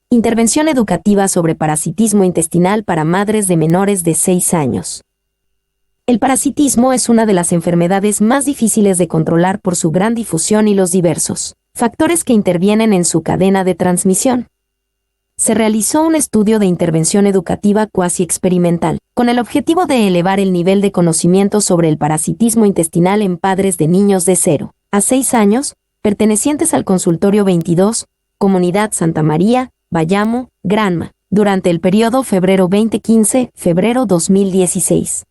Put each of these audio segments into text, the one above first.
Intervención educativa sobre parasitismo intestinal para madres de menores de 6 años. El parasitismo es una de las enfermedades más difíciles de controlar por su gran difusión y los diversos factores que intervienen en su cadena de transmisión. Se realizó un estudio de intervención educativa cuasi experimental, con el objetivo de elevar el nivel de conocimiento sobre el parasitismo intestinal en padres de niños de 0 a 6 años, pertenecientes al Consultorio 22, Comunidad Santa María, Bayamo, Granma, durante el periodo febrero 2015-febrero 2016.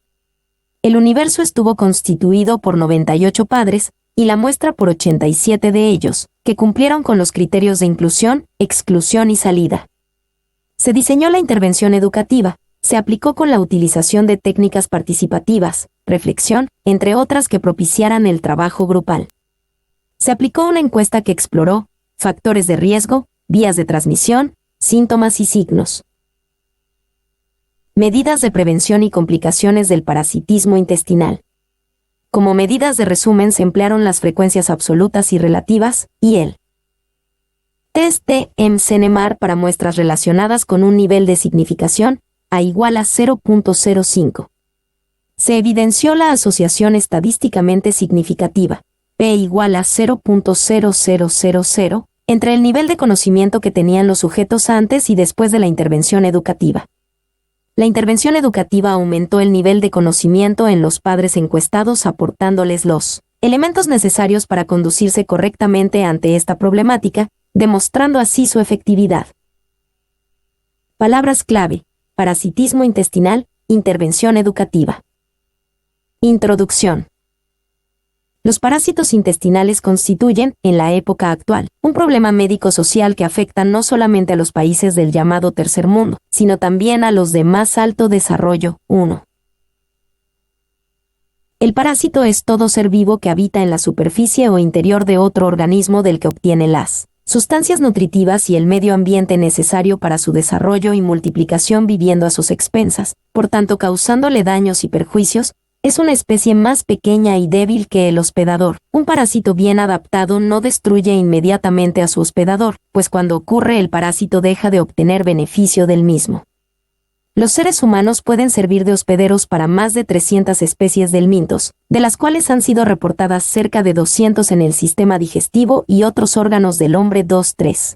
El universo estuvo constituido por 98 padres, y la muestra por 87 de ellos, que cumplieron con los criterios de inclusión, exclusión y salida. Se diseñó la intervención educativa, se aplicó con la utilización de técnicas participativas, reflexión, entre otras que propiciaran el trabajo grupal. Se aplicó una encuesta que exploró factores de riesgo, vías de transmisión, síntomas y signos. Medidas de prevención y complicaciones del parasitismo intestinal. Como medidas de resumen se emplearon las frecuencias absolutas y relativas, y el test de CNMAR para muestras relacionadas con un nivel de significación, A igual a 0.05. Se evidenció la asociación estadísticamente significativa, P igual a 0.0000, entre el nivel de conocimiento que tenían los sujetos antes y después de la intervención educativa. La intervención educativa aumentó el nivel de conocimiento en los padres encuestados aportándoles los elementos necesarios para conducirse correctamente ante esta problemática, demostrando así su efectividad. Palabras clave: parasitismo intestinal, intervención educativa. Introducción. Los parásitos intestinales constituyen, en la época actual, un problema médico-social que afecta no solamente a los países del llamado tercer mundo, sino también a los de más alto desarrollo. 1. El parásito es todo ser vivo que habita en la superficie o interior de otro organismo del que obtiene las sustancias nutritivas y el medio ambiente necesario para su desarrollo y multiplicación viviendo a sus expensas, por tanto causándole daños y perjuicios. Es una especie más pequeña y débil que el hospedador. Un parásito bien adaptado no destruye inmediatamente a su hospedador, pues cuando ocurre el parásito deja de obtener beneficio del mismo. Los seres humanos pueden servir de hospederos para más de 300 especies de helmintos, de las cuales han sido reportadas cerca de 200 en el sistema digestivo y otros órganos del hombre 2-3.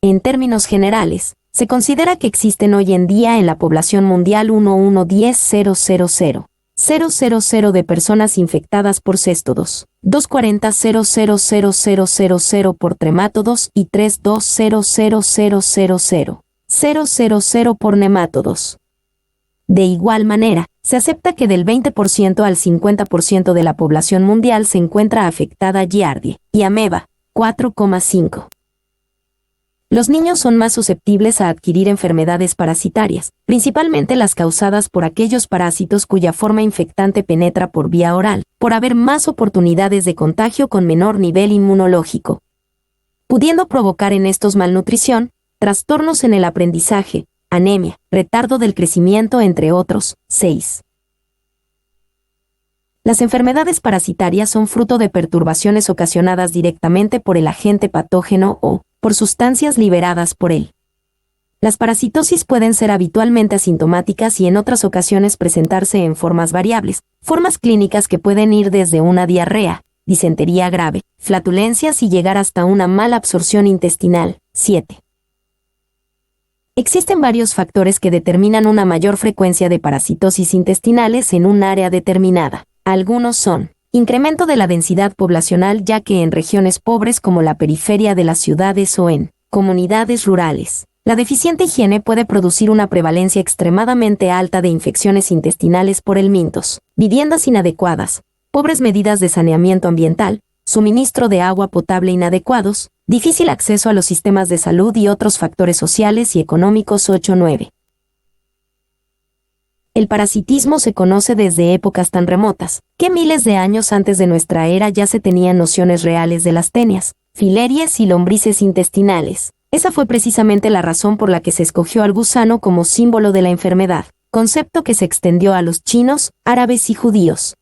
En términos generales, se considera que existen hoy en día en la población mundial 1,110,000 de personas infectadas por céstodos, 240,000 por tremátodos y 320,000 por nemátodos. De igual manera, se acepta que del 20% al 50% de la población mundial se encuentra afectada Giardia y ameba, 4,5%. Los niños son más susceptibles a adquirir enfermedades parasitarias, principalmente las causadas por aquellos parásitos cuya forma infectante penetra por vía oral, por haber más oportunidades de contagio con menor nivel inmunológico, pudiendo provocar en estos malnutrición, trastornos en el aprendizaje, anemia, retardo del crecimiento, entre otros. 6. Las enfermedades parasitarias son fruto de perturbaciones ocasionadas directamente por el agente patógeno o por sustancias liberadas por él. Las parasitosis pueden ser habitualmente asintomáticas y en otras ocasiones presentarse en formas variables, formas clínicas que pueden ir desde una diarrea, disentería grave, flatulencias y llegar hasta una mala absorción intestinal. 7. Existen varios factores que determinan una mayor frecuencia de parasitosis intestinales en un área determinada. Algunos son: incremento de la densidad poblacional, ya que en regiones pobres como la periferia de las ciudades o en comunidades rurales, la deficiente higiene puede producir una prevalencia extremadamente alta de infecciones intestinales por helmintos, viviendas inadecuadas, pobres medidas de saneamiento ambiental, suministro de agua potable inadecuados, difícil acceso a los sistemas de salud y otros factores sociales y económicos. 8-9. El parasitismo se conoce desde épocas tan remotas, que miles de años antes de nuestra era ya se tenían nociones reales de las tenias, filarias y lombrices intestinales. Esa fue precisamente la razón por la que se escogió al gusano como símbolo de la enfermedad, concepto que se extendió a los chinos, árabes y judíos.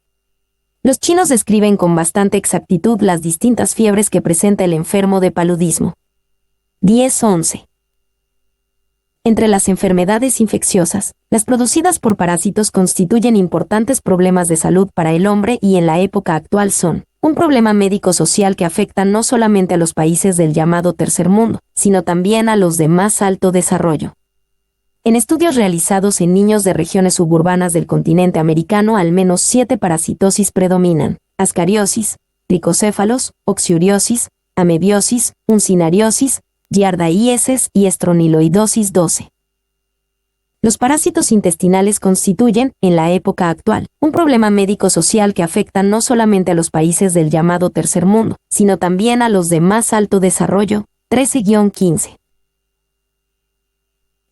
Los chinos describen con bastante exactitud las distintas fiebres que presenta el enfermo de paludismo. 10-11. Entre las enfermedades infecciosas, las producidas por parásitos constituyen importantes problemas de salud para el hombre y en la época actual son un problema médico-social que afecta no solamente a los países del llamado tercer mundo, sino también a los de más alto desarrollo. En estudios realizados en niños de regiones suburbanas del continente americano, al menos 7 parasitosis predominan: ascariosis, tricocéfalos, oxyuriosis, amebiosis, uncinariosis, giardíasis y estroniloidosis 12. Los parásitos intestinales constituyen, en la época actual, un problema médico-social que afecta no solamente a los países del llamado tercer mundo, sino también a los de más alto desarrollo. 13-15.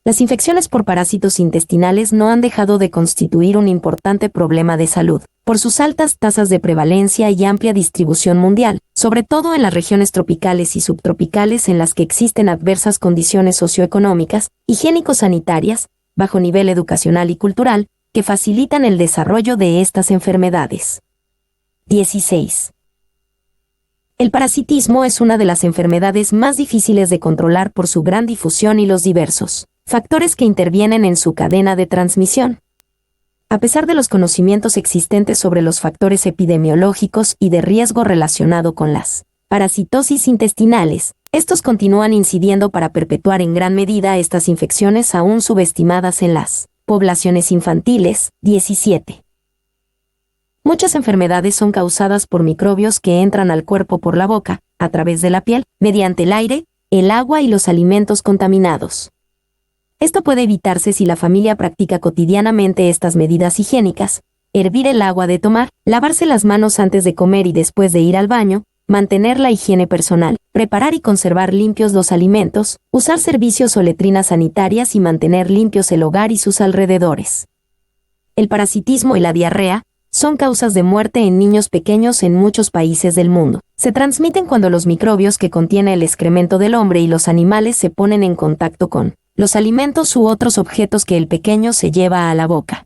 Las infecciones por parásitos intestinales no han dejado de constituir un importante problema de salud, por sus altas tasas de prevalencia y amplia distribución mundial, sobre todo en las regiones tropicales y subtropicales en las que existen adversas condiciones socioeconómicas, higiénico-sanitarias, bajo nivel educacional y cultural, que facilitan el desarrollo de estas enfermedades. 16. El parasitismo es una de las enfermedades más difíciles de controlar por su gran difusión y los diversos factores que intervienen en su cadena de transmisión. A pesar de los conocimientos existentes sobre los factores epidemiológicos y de riesgo relacionado con las parasitosis intestinales, estos continúan incidiendo para perpetuar en gran medida estas infecciones aún subestimadas en las poblaciones infantiles. 17. Muchas enfermedades son causadas por microbios que entran al cuerpo por la boca, a través de la piel, mediante el aire, el agua y los alimentos contaminados. Esto puede evitarse si la familia practica cotidianamente estas medidas higiénicas: hervir el agua de tomar, lavarse las manos antes de comer y después de ir al baño, mantener la higiene personal, preparar y conservar limpios los alimentos, usar servicios o letrinas sanitarias y mantener limpios el hogar y sus alrededores. El parasitismo y la diarrea son causas de muerte en niños pequeños en muchos países del mundo. Se transmiten cuando los microbios que contiene el excremento del hombre y los animales se ponen en contacto con los alimentos u otros objetos que el pequeño se lleva a la boca.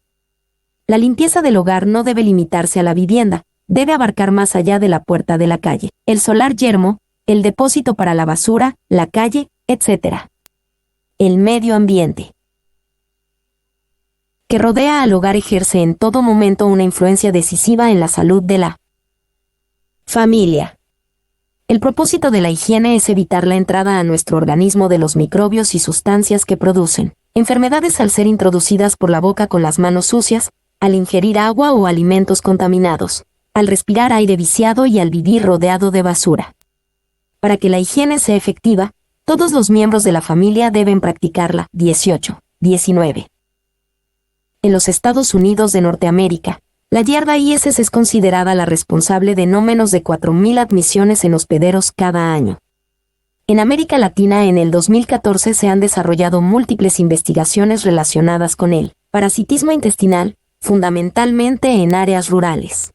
La limpieza del hogar no debe limitarse a la vivienda, debe abarcar más allá de la puerta de la calle, el solar yermo, el depósito para la basura, la calle, etc. El medio ambiente que rodea al hogar ejerce en todo momento una influencia decisiva en la salud de la familia. El propósito de la higiene es evitar la entrada a nuestro organismo de los microbios y sustancias que producen enfermedades al ser introducidas por la boca con las manos sucias, al ingerir agua o alimentos contaminados, al respirar aire viciado y al vivir rodeado de basura. Para que la higiene sea efectiva, todos los miembros de la familia deben practicarla. 18-19. En los Estados Unidos de Norteamérica, la giardíasis es considerada la responsable de no menos de 4.000 admisiones en hospederos cada año. En América Latina, en el 2014 se han desarrollado múltiples investigaciones relacionadas con el parasitismo intestinal, fundamentalmente en áreas rurales.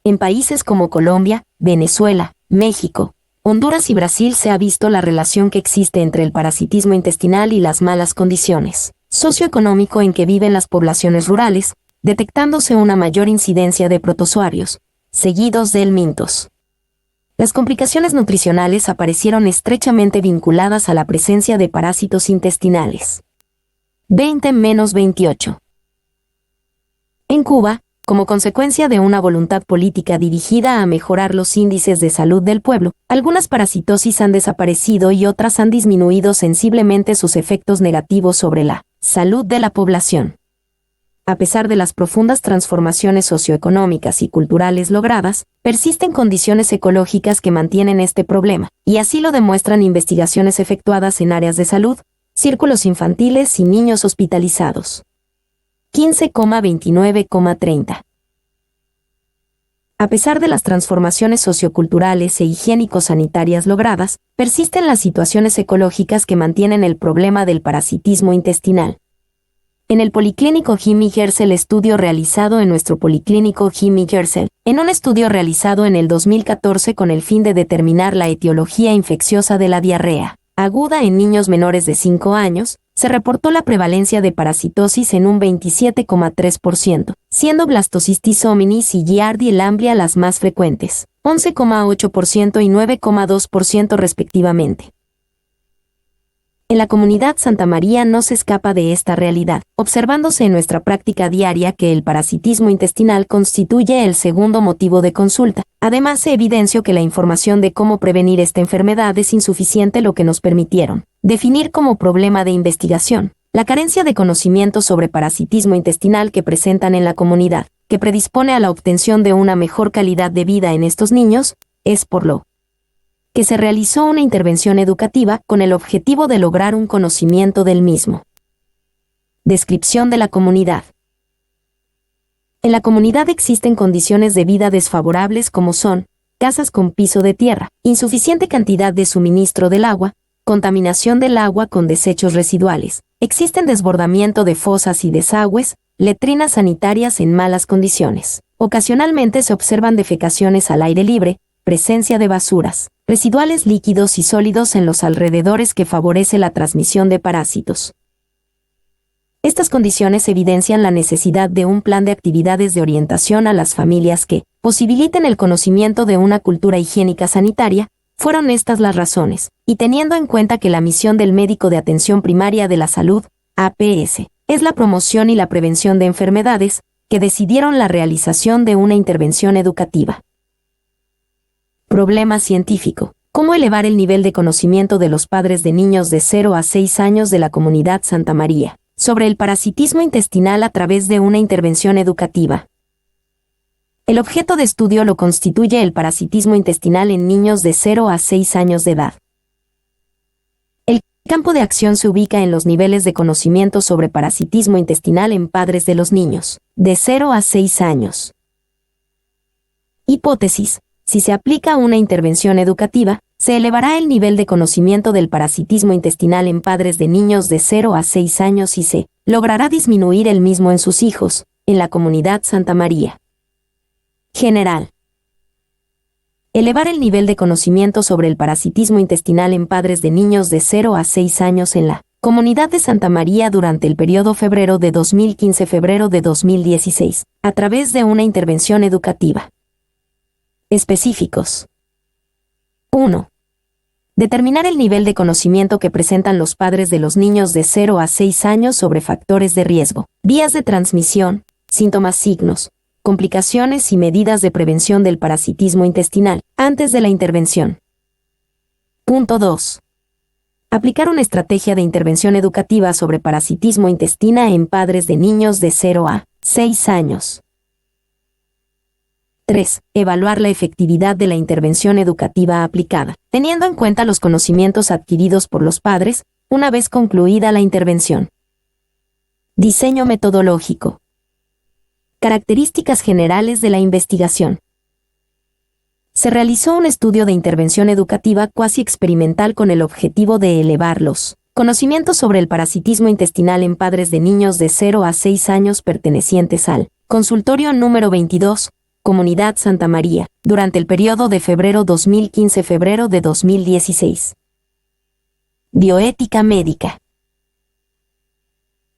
En países como Colombia, Venezuela, México, Honduras y Brasil se ha visto la relación que existe entre el parasitismo intestinal y las malas condiciones socioeconómico en que viven las poblaciones rurales, detectándose una mayor incidencia de protozoarios, seguidos de helmintos. Las complicaciones nutricionales aparecieron estrechamente vinculadas a la presencia de parásitos intestinales. 20-28. En Cuba, como consecuencia de una voluntad política dirigida a mejorar los índices de salud del pueblo, algunas parasitosis han desaparecido y otras han disminuido sensiblemente sus efectos negativos sobre la salud de la población. A pesar de las profundas transformaciones socioeconómicas y culturales logradas, persisten condiciones ecológicas que mantienen este problema, y así lo demuestran investigaciones efectuadas en áreas de salud, círculos infantiles y niños hospitalizados. 15,29,30. A pesar de las transformaciones socioculturales e higiénico-sanitarias logradas, persisten las situaciones ecológicas que mantienen el problema del parasitismo intestinal. En el Policlínico Jimmy Hersel, estudio realizado en nuestro Policlínico Jimmy Hersel, en un estudio realizado en el 2014 con el fin de determinar la etiología infecciosa de la diarrea aguda en niños menores de 5 años, se reportó la prevalencia de parasitosis en un 27,3%, siendo Blastocystis hominis y Giardia lamblia las más frecuentes, 11,8% y 9,2% respectivamente. En la comunidad Santa María no se escapa de esta realidad, observándose en nuestra práctica diaria que el parasitismo intestinal constituye el segundo motivo de consulta. Además, se evidenció que la información de cómo prevenir esta enfermedad es insuficiente, lo que nos permitieron definir como problema de investigación la carencia de conocimiento sobre parasitismo intestinal que presentan en la comunidad, que predispone a la obtención de una mejor calidad de vida en estos niños, es por lo que se realizó una intervención educativa con el objetivo de lograr un conocimiento del mismo. Descripción de la comunidad. En la comunidad existen condiciones de vida desfavorables como son casas con piso de tierra, insuficiente cantidad de suministro del agua, contaminación del agua con desechos residuales, existen desbordamiento de fosas y desagües, letrinas sanitarias en malas condiciones. Ocasionalmente se observan defecaciones al aire libre, presencia de basuras, residuales líquidos y sólidos en los alrededores que favorece la transmisión de parásitos. Estas condiciones evidencian la necesidad de un plan de actividades de orientación a las familias que posibiliten el conocimiento de una cultura higiénica sanitaria. Fueron estas las razones, y teniendo en cuenta que la misión del médico de atención primaria de la salud, APS, es la promoción y la prevención de enfermedades, que decidieron la realización de una intervención educativa. Problema científico. ¿Cómo elevar el nivel de conocimiento de los padres de niños de 0 a 6 años de la comunidad Santa María sobre el parasitismo intestinal a través de una intervención educativa? El objeto de estudio lo constituye el parasitismo intestinal en niños de 0 a 6 años de edad. El campo de acción se ubica en los niveles de conocimiento sobre parasitismo intestinal en padres de los niños de 0 a 6 años. Hipótesis. Si se aplica una intervención educativa, se elevará el nivel de conocimiento del parasitismo intestinal en padres de niños de 0 a 6 años y se logrará disminuir el mismo en sus hijos, en la comunidad Santa María. General. Elevar el nivel de conocimiento sobre el parasitismo intestinal en padres de niños de 0 a 6 años en la comunidad de Santa María durante el periodo febrero de 2015-febrero de 2016, a través de una intervención educativa. Específicos. 1. Determinar el nivel de conocimiento que presentan los padres de los niños de 0 a 6 años sobre factores de riesgo, vías de transmisión, síntomas, signos, complicaciones y medidas de prevención del parasitismo intestinal, antes de la intervención. Punto 2. Aplicar una estrategia de intervención educativa sobre parasitismo intestinal en padres de niños de 0 a 6 años. 3. Evaluar la efectividad de la intervención educativa aplicada, teniendo en cuenta los conocimientos adquiridos por los padres, una vez concluida la intervención. Diseño metodológico. Características generales de la investigación. Se realizó un estudio de intervención educativa cuasi experimental con el objetivo de elevar los conocimientos sobre el parasitismo intestinal en padres de niños de 0 a 6 años pertenecientes al consultorio número 22, Comunidad Santa María, durante el periodo de febrero 2015-febrero de 2016. Bioética médica.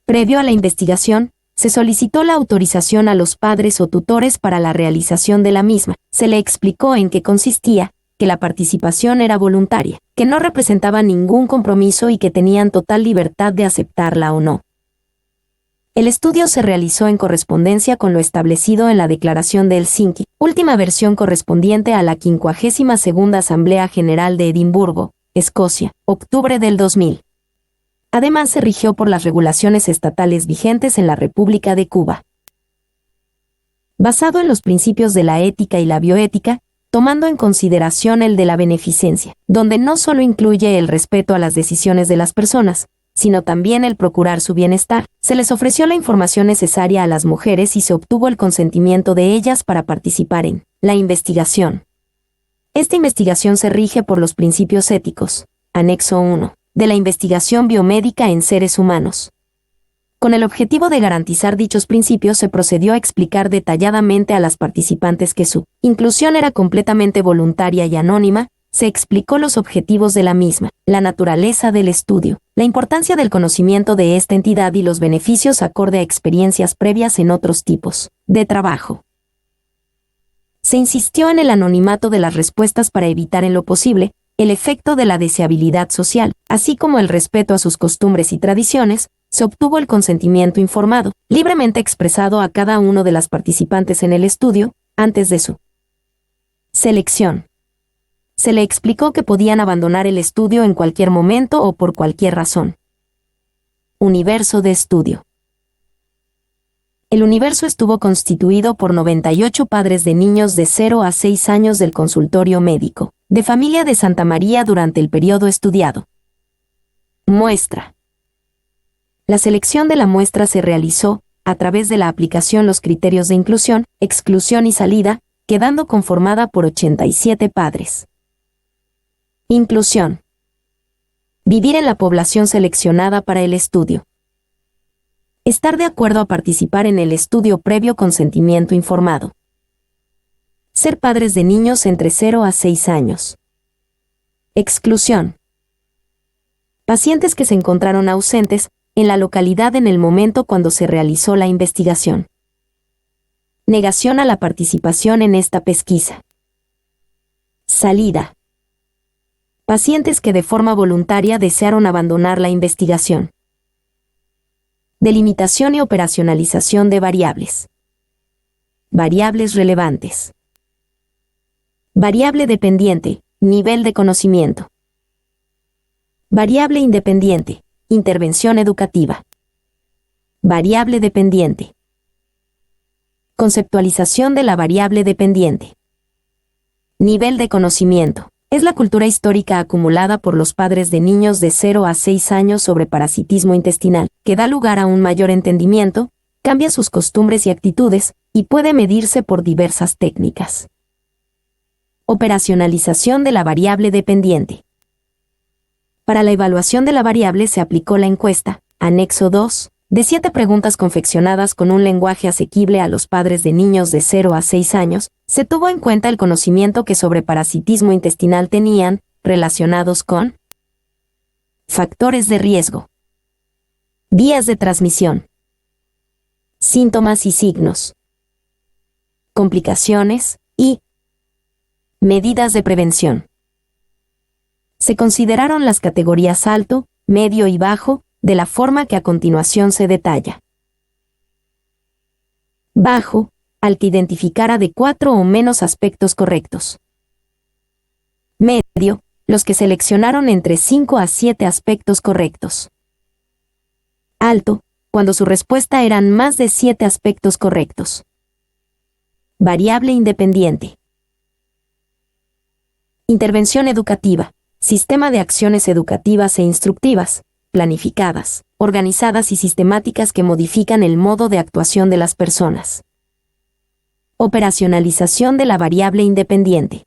Previo a la investigación, se solicitó la autorización a los padres o tutores para la realización de la misma. Se le explicó en qué consistía, que la participación era voluntaria, que no representaba ningún compromiso y que tenían total libertad de aceptarla o no. El estudio se realizó en correspondencia con lo establecido en la Declaración de Helsinki, última versión correspondiente a la 52ª Asamblea General de Edimburgo, Escocia, octubre del 2000. Además se rigió por las regulaciones estatales vigentes en la República de Cuba. Basado en los principios de la ética y la bioética, tomando en consideración el de la beneficencia, donde no solo incluye el respeto a las decisiones de las personas, sino también el procurar su bienestar, se les ofreció la información necesaria a las mujeres y se obtuvo el consentimiento de ellas para participar en la investigación. Esta investigación se rige por los principios éticos, anexo 1, de la investigación biomédica en seres humanos. Con el objetivo de garantizar dichos principios se procedió a explicar detalladamente a las participantes que su inclusión era completamente voluntaria y anónima. Se explicó los objetivos de la misma, la naturaleza del estudio, la importancia del conocimiento de esta entidad y los beneficios acorde a experiencias previas en otros tipos de trabajo. Se insistió en el anonimato de las respuestas para evitar en lo posible el efecto de la deseabilidad social, así como el respeto a sus costumbres y tradiciones, se obtuvo el consentimiento informado, libremente expresado a cada uno de las participantes en el estudio, antes de su selección. Se le explicó que podían abandonar el estudio en cualquier momento o por cualquier razón. Universo de estudio. El universo estuvo constituido por 98 padres de niños de 0 a 6 años del consultorio médico, de familia de Santa María durante el periodo estudiado. Muestra. La selección de la muestra se realizó, a través de la aplicación los criterios de inclusión, exclusión y salida, quedando conformada por 87 padres. Inclusión. Vivir en la población seleccionada para el estudio. Estar de acuerdo a participar en el estudio previo consentimiento informado. Ser padres de niños entre 0 a 6 años. Exclusión. Pacientes que se encontraron ausentes en la localidad en el momento cuando se realizó la investigación. Negación a la participación en esta pesquisa. Salida. Pacientes que de forma voluntaria desearon abandonar la investigación. Delimitación y operacionalización de variables. Variables relevantes. Variable dependiente, nivel de conocimiento. Variable independiente, intervención educativa. Variable dependiente. Conceptualización de la variable dependiente. Nivel de conocimiento. Es la cultura histórica acumulada por los padres de niños de 0 a 6 años sobre parasitismo intestinal, que da lugar a un mayor entendimiento, cambia sus costumbres y actitudes, y puede medirse por diversas técnicas. Operacionalización de la variable dependiente. Para la evaluación de la variable se aplicó la encuesta, anexo 2, de 7 preguntas confeccionadas con un lenguaje asequible a los padres de niños de 0 a 6 años, se tuvo en cuenta el conocimiento que sobre parasitismo intestinal tenían, relacionados con factores de riesgo, vías de transmisión, síntomas y signos, complicaciones y medidas de prevención. Se consideraron las categorías alto, medio y bajo, de la forma que a continuación se detalla. Bajo, al que identificara de 4 o menos aspectos correctos. Medio, los que seleccionaron entre 5 a 7 aspectos correctos. Alto, cuando su respuesta eran más de 7 aspectos correctos. Variable independiente. Intervención educativa, sistema de acciones educativas e instructivas, planificadas, organizadas y sistemáticas que modifican el modo de actuación de las personas. Operacionalización de la variable independiente.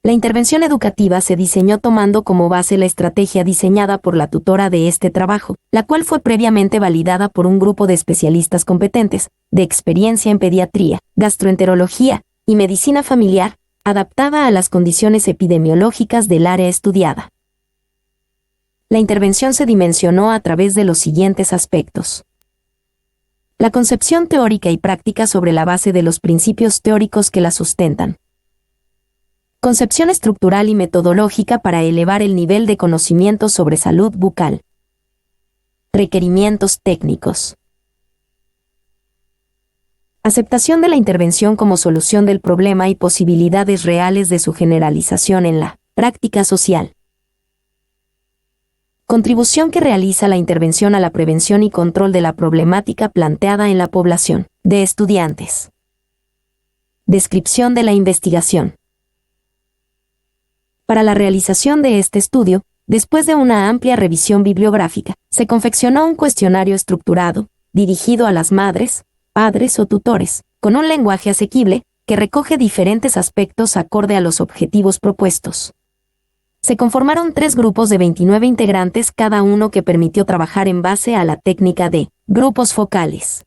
La intervención educativa se diseñó tomando como base la estrategia diseñada por la tutora de este trabajo, la cual fue previamente validada por un grupo de especialistas competentes, de experiencia en pediatría, gastroenterología y medicina familiar, adaptada a las condiciones epidemiológicas del área estudiada. La intervención se dimensionó a través de los siguientes aspectos. La concepción teórica y práctica sobre la base de los principios teóricos que la sustentan. Concepción estructural y metodológica para elevar el nivel de conocimiento sobre salud bucal. Requerimientos técnicos. Aceptación de la intervención como solución del problema y posibilidades reales de su generalización en la práctica social. Contribución que realiza la intervención a la prevención y control de la problemática planteada en la población de estudiantes. Descripción de la investigación. Para la realización de este estudio, después de una amplia revisión bibliográfica, se confeccionó un cuestionario estructurado, dirigido a las madres, padres o tutores, con un lenguaje asequible, que recoge diferentes aspectos acorde a los objetivos propuestos. Se conformaron 3 grupos de 29 integrantes, cada uno que permitió trabajar en base a la técnica de grupos focales.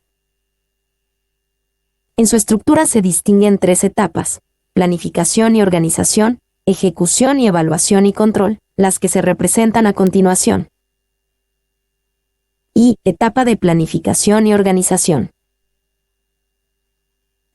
En su estructura se distinguen 3 etapas: planificación y organización, ejecución y evaluación y control, las que se representan a continuación. Y etapa de planificación y organización.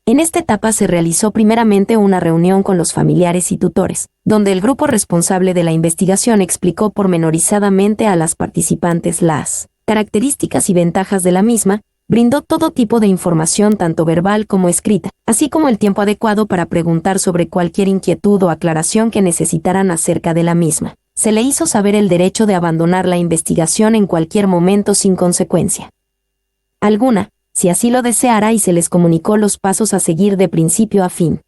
En esta etapa se realizó primeramente una reunión con los familiares y tutores, donde el grupo responsable de la investigación explicó pormenorizadamente a las participantes las características y ventajas de la misma, brindó todo tipo de información tanto verbal como escrita, así como el tiempo adecuado para preguntar sobre cualquier inquietud o aclaración que necesitaran acerca de la misma. Se le hizo saber el derecho de abandonar la investigación en cualquier momento sin consecuencia alguna, si así lo deseara, y se les comunicó los pasos a seguir de principio a fin.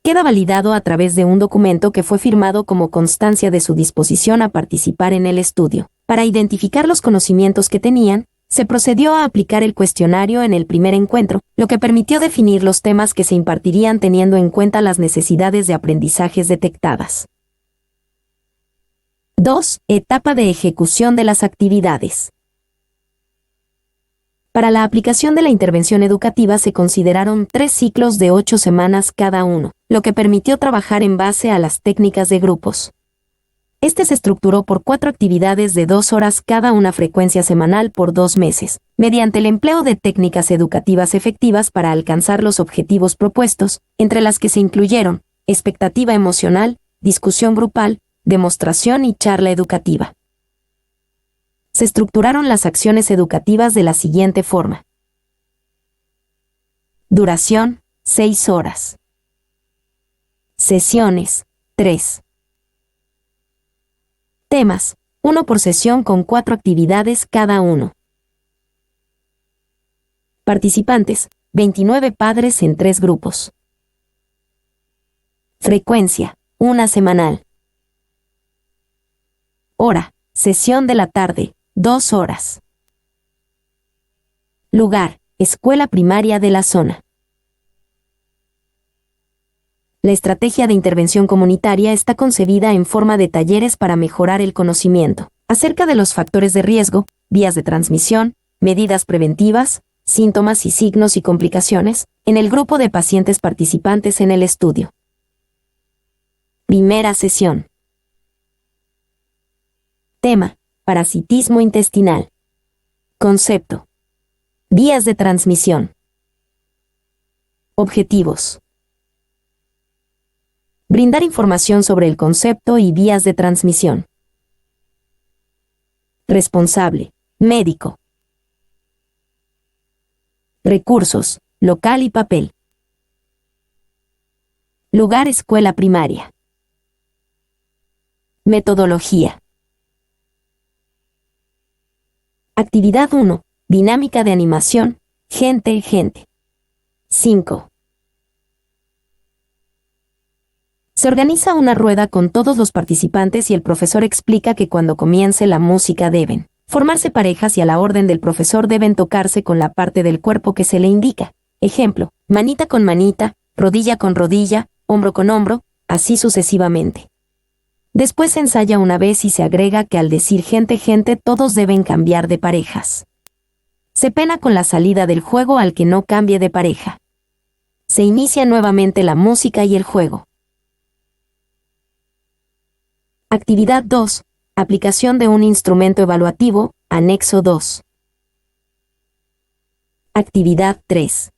Queda validado a través de un documento que fue firmado como constancia de su disposición a participar en el estudio. Para identificar los conocimientos que tenían, se procedió a aplicar el cuestionario en el primer encuentro, lo que permitió definir los temas que se impartirían teniendo en cuenta las necesidades de aprendizajes detectadas. 2. Etapa de ejecución de las actividades. Para la aplicación de la intervención educativa se consideraron 3 ciclos de 8 semanas cada uno, lo que permitió trabajar en base a las técnicas de grupos. Este se estructuró por 4 actividades de 2 horas cada una, frecuencia semanal por 2 meses, mediante el empleo de técnicas educativas efectivas para alcanzar los objetivos propuestos, entre las que se incluyeron expectativa emocional, discusión grupal, demostración y charla educativa. Se estructuraron las acciones educativas de la siguiente forma. Duración, 6 horas. Sesiones, 3. Temas, 1 por sesión con 4 actividades cada uno. Participantes, 29 padres en 3 grupos. Frecuencia, 1 semanal. Hora, sesión de la tarde, 2 horas. Lugar, escuela primaria de la zona. La estrategia de intervención comunitaria está concebida en forma de talleres para mejorar el conocimiento acerca de los factores de riesgo, vías de transmisión, medidas preventivas, síntomas y signos y complicaciones, en el grupo de pacientes participantes en el estudio. Primera sesión. Tema: parasitismo intestinal. Concepto: vías de transmisión. Objetivos: brindar información sobre el concepto y vías de transmisión. Responsable: médico. Recursos: local y papel. Lugar: escuela primaria. Metodología. Actividad 1. Dinámica de animación. Gente. 5. Se organiza una rueda con todos los participantes y el profesor explica que cuando comience la música deben formarse parejas y a la orden del profesor deben tocarse con la parte del cuerpo que se le indica. Ejemplo: manita con manita, rodilla con rodilla, hombro con hombro, así sucesivamente. Después se ensaya una vez y se agrega que al decir gente todos deben cambiar de parejas. Se pena con la salida del juego al que no cambie de pareja. Se inicia nuevamente la música y el juego. Actividad 2. Aplicación de un instrumento evaluativo, anexo 2. Actividad 3.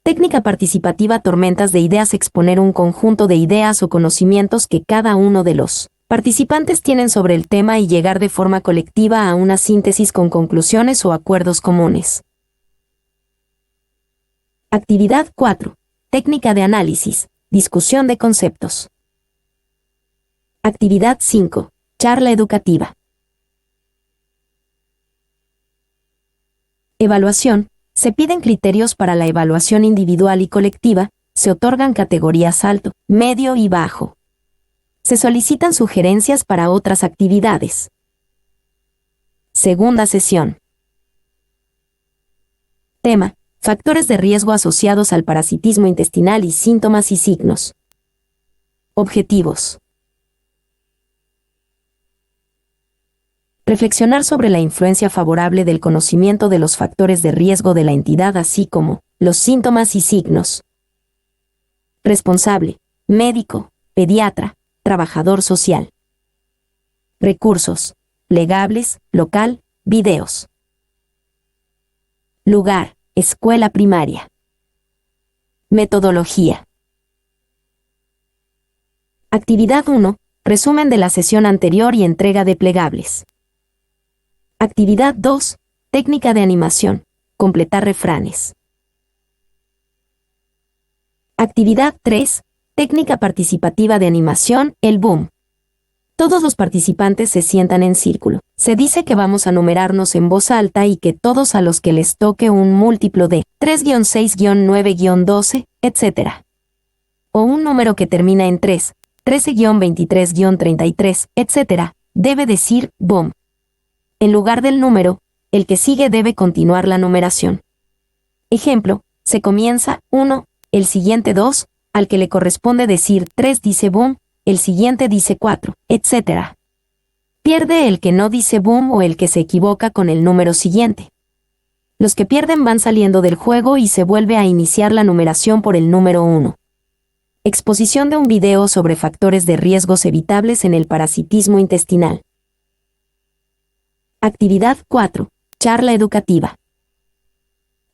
Técnica participativa: tormentas de ideas. Exponer un conjunto de ideas o conocimientos que cada uno de los participantes tienen sobre el tema y llegar de forma colectiva a una síntesis con conclusiones o acuerdos comunes. Actividad 4. Técnica de análisis, discusión de conceptos. Actividad 5. Charla educativa. Evaluación. Se piden criterios para la evaluación individual y colectiva, se otorgan categorías alto, medio y bajo. Se solicitan sugerencias para otras actividades. Segunda sesión. Tema: factores de riesgo asociados al parasitismo intestinal y síntomas y signos. Objetivos: reflexionar sobre la influencia favorable del conocimiento de los factores de riesgo de la entidad, así como los síntomas y signos. Responsable: médico, pediatra, trabajador social. Recursos: plegables, local, videos. Lugar: escuela primaria. Metodología. Actividad 1. Resumen de la sesión anterior y entrega de plegables. Actividad 2. Técnica de animación. Completar refranes. Actividad 3. Técnica participativa de animación, el boom. Todos los participantes se sientan en círculo. Se dice que vamos a numerarnos en voz alta y que todos a los que les toque un múltiplo de 3-6-9-12, etc. o un número que termina en 3, 13-23-33, etc., debe decir boom. En lugar del número, el que sigue debe continuar la numeración. Ejemplo, se comienza 1, el siguiente 2, al que le corresponde decir 3 dice boom, el siguiente dice 4, etc. Pierde el que no dice boom o el que se equivoca con el número siguiente. Los que pierden van saliendo del juego y se vuelve a iniciar la numeración por el número 1. Exposición de un video sobre factores de riesgos evitables en el parasitismo intestinal. Actividad 4. Charla educativa.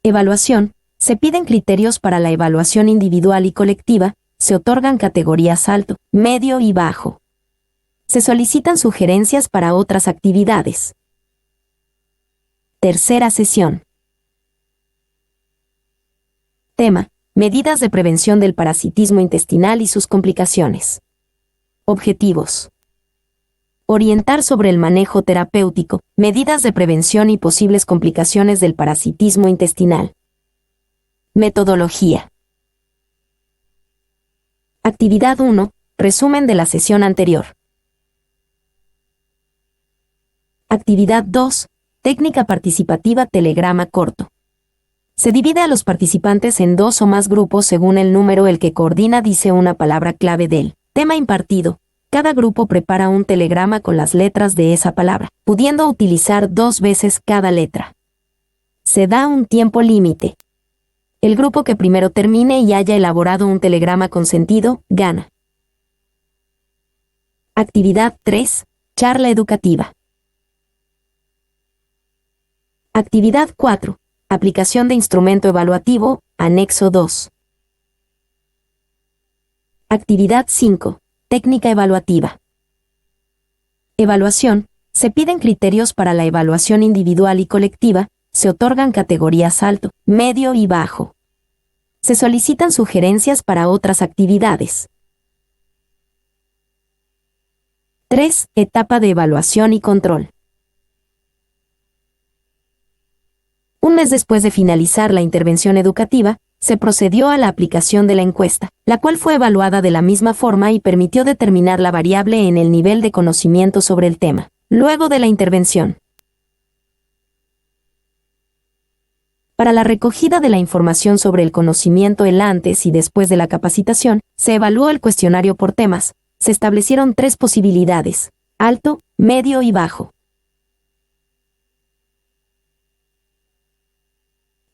Evaluación. Se piden criterios para la evaluación individual y colectiva, se otorgan categorías alto, medio y bajo. Se solicitan sugerencias para otras actividades. Tercera sesión. Tema: medidas de prevención del parasitismo intestinal y sus complicaciones. Objetivos: orientar sobre el manejo terapéutico, medidas de prevención y posibles complicaciones del parasitismo intestinal. Metodología. Actividad 1. Resumen de la sesión anterior. Actividad 2. Técnica participativa telegrama corto. Se divide a los participantes en 2 o más grupos según el número el que coordina dice una palabra clave del tema impartido. Cada grupo prepara un telegrama con las letras de esa palabra, pudiendo utilizar 2 veces cada letra. Se da un tiempo límite. El grupo que primero termine y haya elaborado un telegrama con sentido, gana. Actividad 3. Charla educativa. Actividad 4. Aplicación de instrumento evaluativo, anexo 2. Actividad 5. Técnica evaluativa. Evaluación. Se piden criterios para la evaluación individual y colectiva, se otorgan categorías alto, medio y bajo. Se solicitan sugerencias para otras actividades. 3. Etapa de evaluación y control. Un mes después de finalizar la intervención educativa, se procedió a la aplicación de la encuesta, la cual fue evaluada de la misma forma y permitió determinar la variable en el nivel de conocimiento sobre el tema. Luego de la intervención. Para la recogida de la información sobre el conocimiento el antes y después de la capacitación, se evaluó el cuestionario por temas. Se establecieron 3 posibilidades: alto, medio y bajo.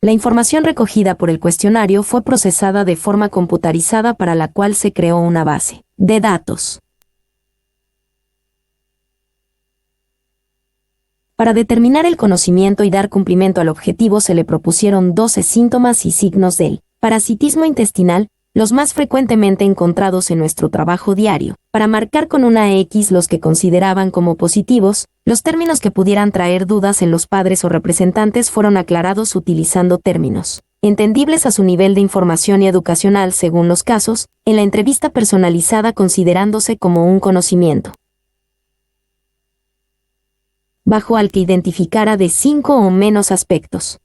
La información recogida por el cuestionario fue procesada de forma computarizada para la cual se creó una base de datos. Para determinar el conocimiento y dar cumplimiento al objetivo se le propusieron 12 síntomas y signos del parasitismo intestinal, los más frecuentemente encontrados en nuestro trabajo diario, para marcar con una X los que consideraban como positivos. Los términos que pudieran traer dudas en los padres o representantes fueron aclarados utilizando términos entendibles a su nivel de información y educacional según los casos, en la entrevista personalizada considerándose como un conocimiento bajo al que identificara de 5 o menos aspectos.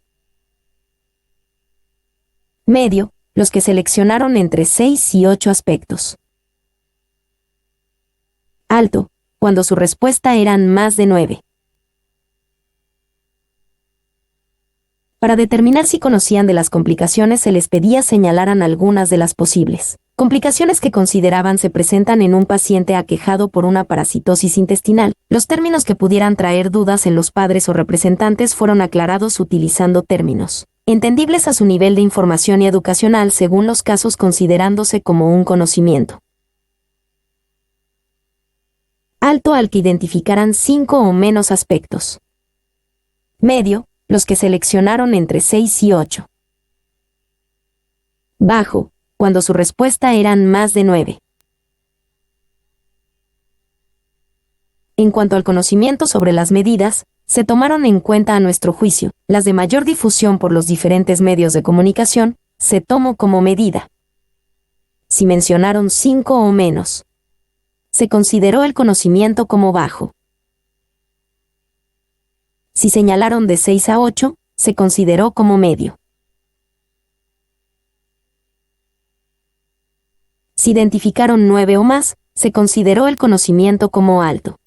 Medio, los que seleccionaron entre 6 y 8 aspectos. Alto, cuando su respuesta eran más de 9. Para determinar si conocían de las complicaciones se les pedía señalaran algunas de las posibles complicaciones que consideraban se presentan en un paciente aquejado por una parasitosis intestinal. Los términos que pudieran traer dudas en los padres o representantes fueron aclarados utilizando términos entendibles a su nivel de información y educacional según los casos considerándose como un conocimiento alto al que identificaran 5 o menos aspectos. Medio, los que seleccionaron entre 6 y 8. bajo, cuando su respuesta eran más de 9. En cuanto al conocimiento sobre las medidas, se tomaron en cuenta a nuestro juicio, las de mayor difusión por los diferentes medios de comunicación, se tomó como medida. Si mencionaron 5 o menos, se consideró el conocimiento como bajo. Si señalaron de 6 a 8, se consideró como medio. Si identificaron 9 o más, se consideró el conocimiento como alto.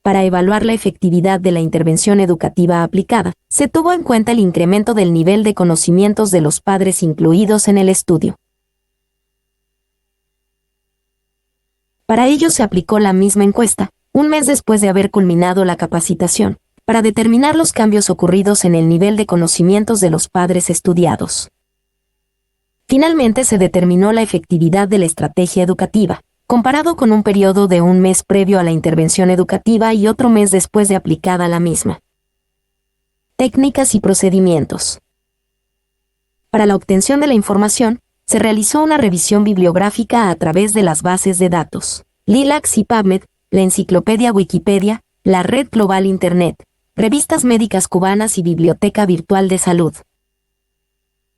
Para evaluar la efectividad de la intervención educativa aplicada, se tuvo en cuenta el incremento del nivel de conocimientos de los padres incluidos en el estudio. Para ello se aplicó la misma encuesta, un mes después de haber culminado la capacitación, para determinar los cambios ocurridos en el nivel de conocimientos de los padres estudiados. Finalmente se determinó la efectividad de la estrategia educativa, comparado con un periodo de un mes previo a la intervención educativa y otro mes después de aplicada la misma. Técnicas y procedimientos. Para la obtención de la información, se realizó una revisión bibliográfica a través de las bases de datos, LILACS y PubMed, la enciclopedia Wikipedia, la Red Global Internet, revistas médicas cubanas y Biblioteca Virtual de Salud.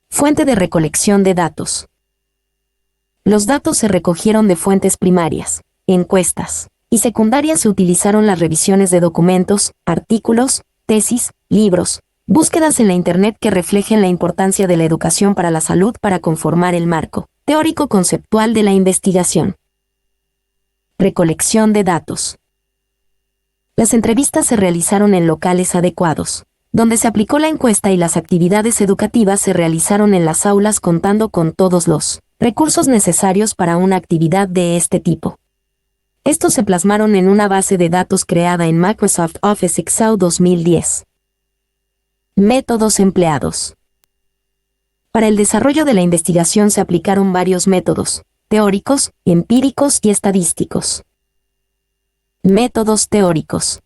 Fuente de recolección de datos. Los datos se recogieron de fuentes primarias, encuestas, y secundarias. Se utilizaron las revisiones de documentos, artículos, tesis, libros, búsquedas en la Internet que reflejen la importancia de la educación para la salud para conformar el marco teórico-conceptual de la investigación. Recolección de datos. Las entrevistas se realizaron en locales adecuados, donde se aplicó la encuesta, y las actividades educativas se realizaron en las aulas contando con todos los recursos necesarios para una actividad de este tipo. Estos se plasmaron en una base de datos creada en Microsoft Office Excel 2010. Métodos empleados. Para el desarrollo de la investigación se aplicaron varios métodos, teóricos, empíricos y estadísticos. Métodos teóricos.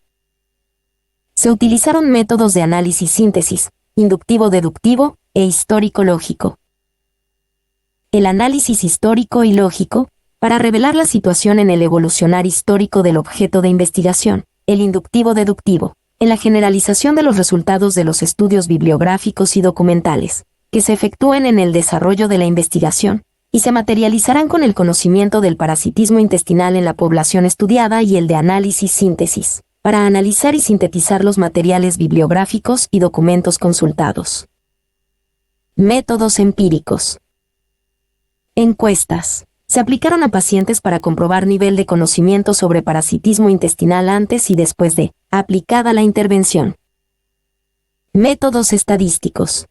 Se utilizaron métodos de análisis-síntesis, inductivo-deductivo e histórico-lógico. El análisis histórico y lógico, para revelar la situación en el evolucionar histórico del objeto de investigación, el inductivo-deductivo, en la generalización de los resultados de los estudios bibliográficos y documentales, que se efectúen en el desarrollo de la investigación, y se materializarán con el conocimiento del parasitismo intestinal en la población estudiada, y el de análisis-síntesis, para analizar y sintetizar los materiales bibliográficos y documentos consultados. Métodos empíricos. Encuestas. Se aplicaron a pacientes para comprobar nivel de conocimiento sobre parasitismo intestinal antes y después de aplicada la intervención. Métodos estadísticos.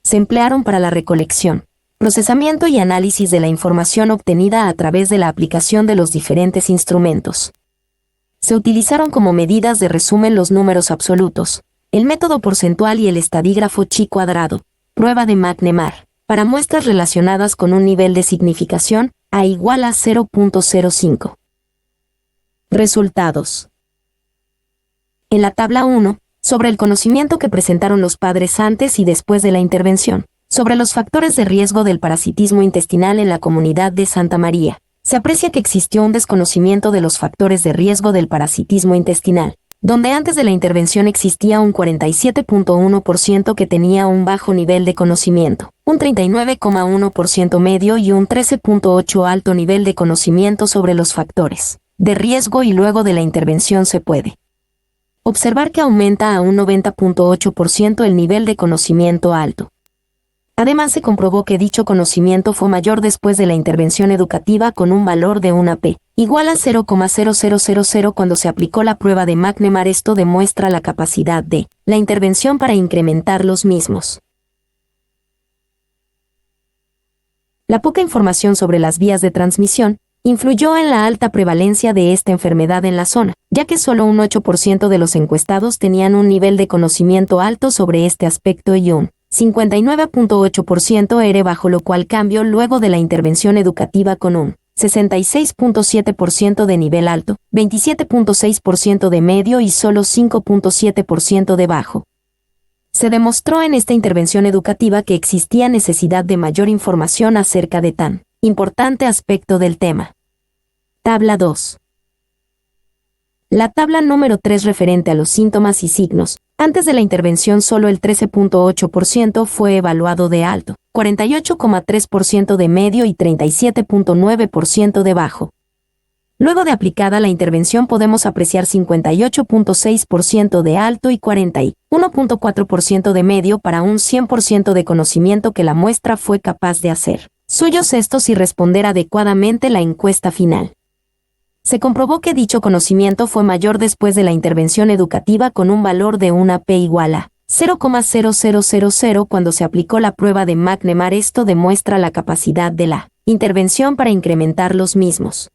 Se emplearon para la recolección, procesamiento y análisis de la información obtenida a través de la aplicación de los diferentes instrumentos. Se utilizaron como medidas de resumen los números absolutos, el método porcentual y el estadígrafo chi cuadrado, prueba de McNemar, para muestras relacionadas con un nivel de significación a igual a 0.05. Resultados. En la tabla 1, sobre el conocimiento que presentaron los padres antes y después de la intervención, sobre los factores de riesgo del parasitismo intestinal en la comunidad de Santa María, se aprecia que existió un desconocimiento de los factores de riesgo del parasitismo intestinal, donde antes de la intervención existía un 47.1% que tenía un bajo nivel de conocimiento, un 39.1% medio y un 13.8% alto nivel de conocimiento sobre los factores de riesgo, y luego de la intervención se puede observar que aumenta a un 90.8% el nivel de conocimiento alto. Además se comprobó que dicho conocimiento fue mayor después de la intervención educativa con un valor de una P igual a 0,0000 cuando se aplicó la prueba de McNemar. Esto demuestra la capacidad de la intervención para incrementar los mismos. La poca información sobre las vías de transmisión influyó en la alta prevalencia de esta enfermedad en la zona, ya que solo un 8% de los encuestados tenían un nivel de conocimiento alto sobre este aspecto y un 59.8% era bajo, lo cual cambió luego de la intervención educativa con un 66.7% de nivel alto, 27.6% de medio y solo 5.7% de bajo. Se demostró en esta intervención educativa que existía necesidad de mayor información acerca de tan importante aspecto del tema. Tabla 2. La tabla número 3 referente a los síntomas y signos. Antes de la intervención solo el 13.8% fue evaluado de alto, 48.3% de medio y 37.9% de bajo. Luego de aplicada la intervención podemos apreciar 58.6% de alto y 41.4% de medio para un 100% de conocimiento que la muestra fue capaz de hacer suyos estos y responder adecuadamente la encuesta final. Se comprobó que dicho conocimiento fue mayor después de la intervención educativa con un valor de una P igual a 0,0000 cuando se aplicó la prueba de McNemar. Esto demuestra la capacidad de la intervención para incrementar los mismos.